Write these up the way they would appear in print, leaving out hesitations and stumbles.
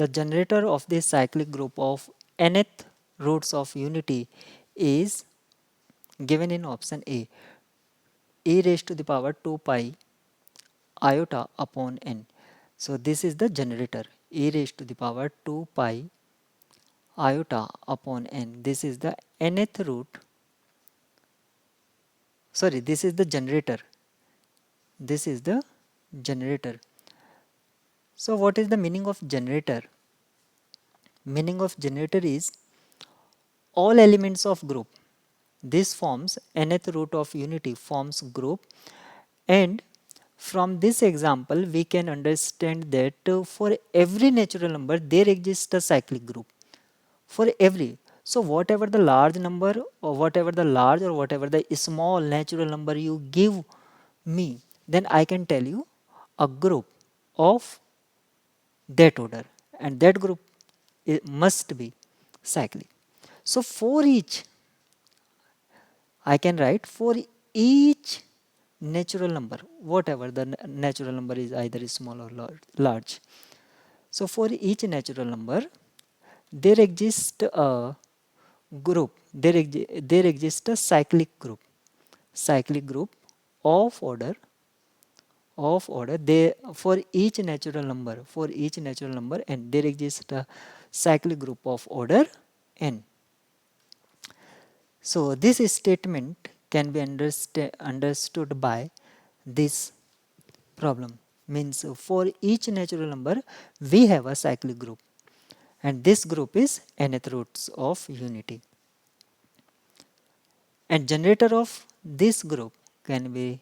the generator of this cyclic group of nth roots of unity is given in option A, e raised to the power 2 pi iota upon n. So this is the generator, e raised to the power 2 pi iota upon n. This is the nth root. Sorry, this is the generator. This is the generator. So what is the meaning of generator? Meaning of generator is all elements of group. This forms nth root of unity forms group, and from this example we can understand that for every natural number there exists a cyclic group. For every, so whatever the large number or whatever the large or whatever the small natural number you give me, then I can tell you a group of that order, and that group must be cyclic. So for each, I can write for each natural number, whatever the natural number is, either small or large. So for each natural number, there exists a group, there exists a cyclic group of order they for each natural number, and there exists a cyclic group of order n. So this statement can be understood by this problem. Means for each natural number we have a cyclic group, and this group is nth roots of unity, and generator of this group can be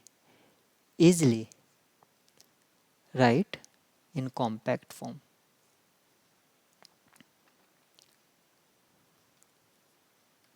easily write in compact form.